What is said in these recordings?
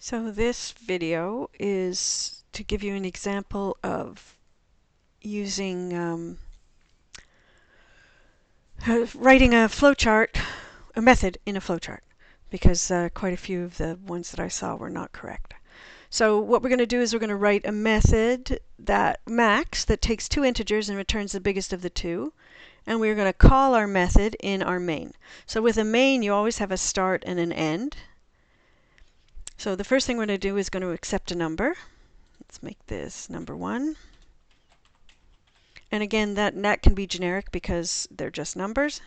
So this video is to give you an example of using writing a flowchart, a method in a flowchart, because quite a few of the ones that I saw were not correct. So what we're going to do is we're going to write a method that max that takes two integers and returns the biggest of the two, and we're going to call our method in our main. So with a main you always have a start and an end. So the first thing we're going to do is going to accept a number. Let's make this number 1. And again, that can be generic because they're just numbers.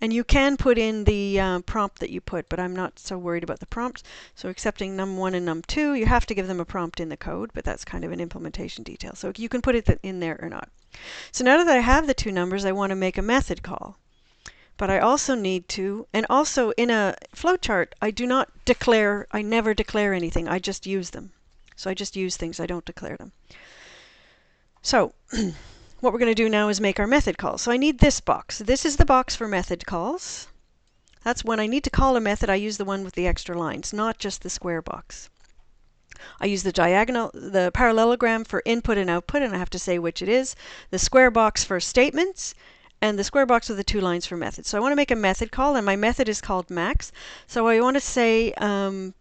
And you can put in the prompt that you put, but I'm not so worried about the prompt. So accepting num1 and num2, you have to give them a prompt in the code, but that's kind of an implementation detail. So you can put it in there or not. So now that I have the two numbers, I want to make a method call. But I also need to, and also in a flowchart, I never declare anything. I just use them. So I just use things, I don't declare them. So what we're going to do now is make our method call. So I need this box. This is the box for method calls. That's when I need to call a method, I use the one with the extra lines, not just the square box. I use the parallelogram for input and output, and I have to say which it is. The square box for statements, and the square box with the 2 lines for methods. So I want to make a method call, and my method is called max. So I want to say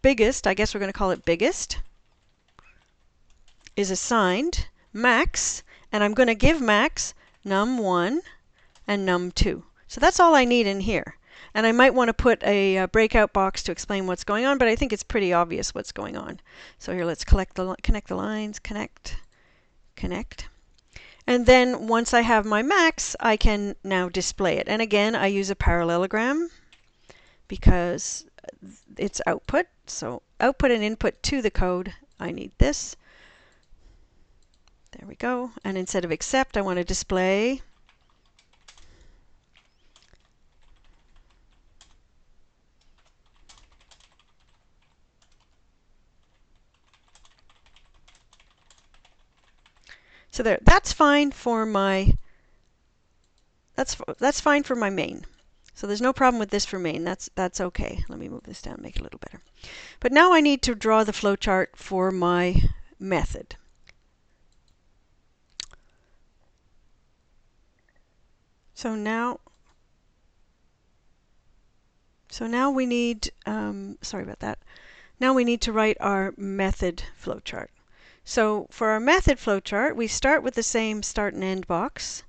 biggest, I guess we're going to call it biggest, is assigned max, and I'm going to give max num1 and num2. So that's all I need in here. And I might want to put a breakout box to explain what's going on, but I think it's pretty obvious what's going on. So here, let's connect the lines, connect. And then once I have my max, I can now display it. And again, I use a parallelogram because it's output. So output and input to the code, I need this. There we go. And instead of accept, I want to display. So there, that's fine for my fine for my main. So there's no problem with this for main. That's okay. Let me move this down, make it a little better. But now I need to draw the flowchart for my method. So now we need, sorry about that. Now we need to write our method flowchart. So for our method flowchart, we start with the same start and end box.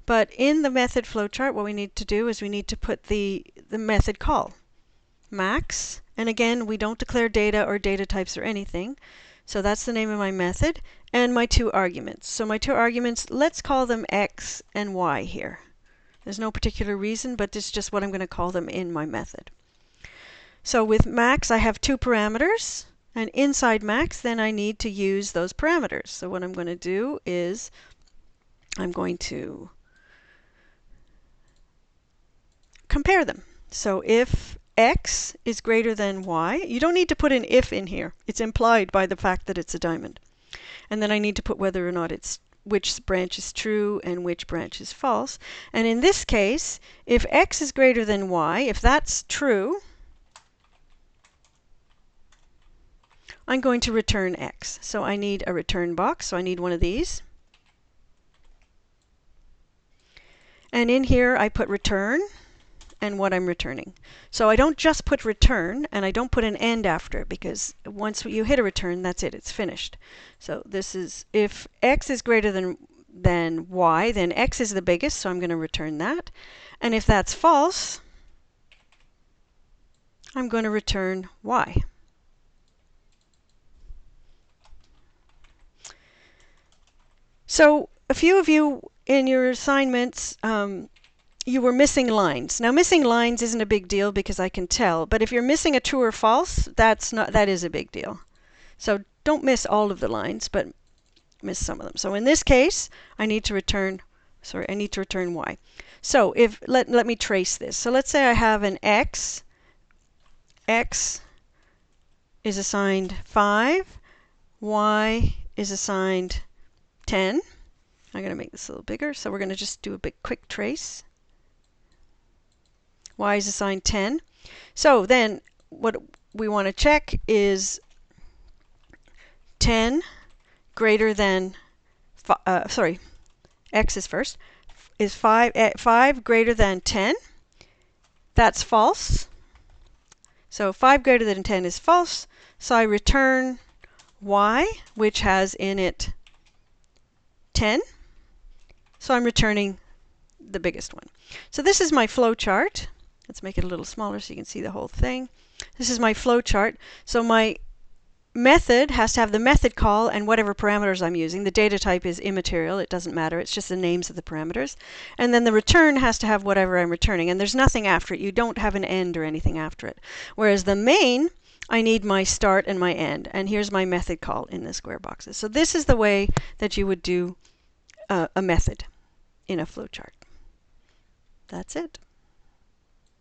But in the method flowchart, what we need to do is we need to put the method call, max. And again, we don't declare data or data types or anything. So that's the name of my method. And my 2 arguments. So my 2 arguments, let's call them x and y here. There's no particular reason, but it's just what I'm going to call them in my method. So with max, I have 2 parameters. And inside max, then I need to use those parameters. So what I'm going to do is I'm going to compare them. So if x is greater than y, you don't need to put an if in here. It's implied by the fact that it's a diamond. And then I need to put whether or not which branch is true and which branch is false. And in this case, if x is greater than y, if that's true, I'm going to return x. So I need a return box, so I need one of these. And in here I put return and what I'm returning. So I don't just put return, and I don't put an end after it, because once you hit a return, that's it, it's finished. So this is, if x is greater than y, then x is the biggest, so I'm going to return that. And if that's false, I'm going to return y. So a few of you in your assignments, you were missing lines. Now missing lines isn't a big deal because I can tell, but if you're missing a true or false, that is a big deal. So don't miss all of the lines, but miss some of them. So in this case, I need to return y. So if let me trace this. So let's say I have an x is assigned 5, y is assigned 10. I'm going to make this a little bigger, so we're going to just do a big quick trace. Y is assigned 10. So then what we want to check is 10 greater than, x is first, is 5 greater than 10. That's false. So 5 greater than 10 is false. So I return y, which has in it 10. So I'm returning the biggest one. So this is my flow chart. Let's make it a little smaller so you can see the whole thing. This is my flow chart. So my method has to have the method call and whatever parameters I'm using. The data type is immaterial. It doesn't matter. It's just the names of the parameters. And then the return has to have whatever I'm returning. And there's nothing after it. You don't have an end or anything after it. Whereas the main, I need my start and my end. And here's my method call in the square boxes. So this is the way that you would do a method in a flowchart. That's it.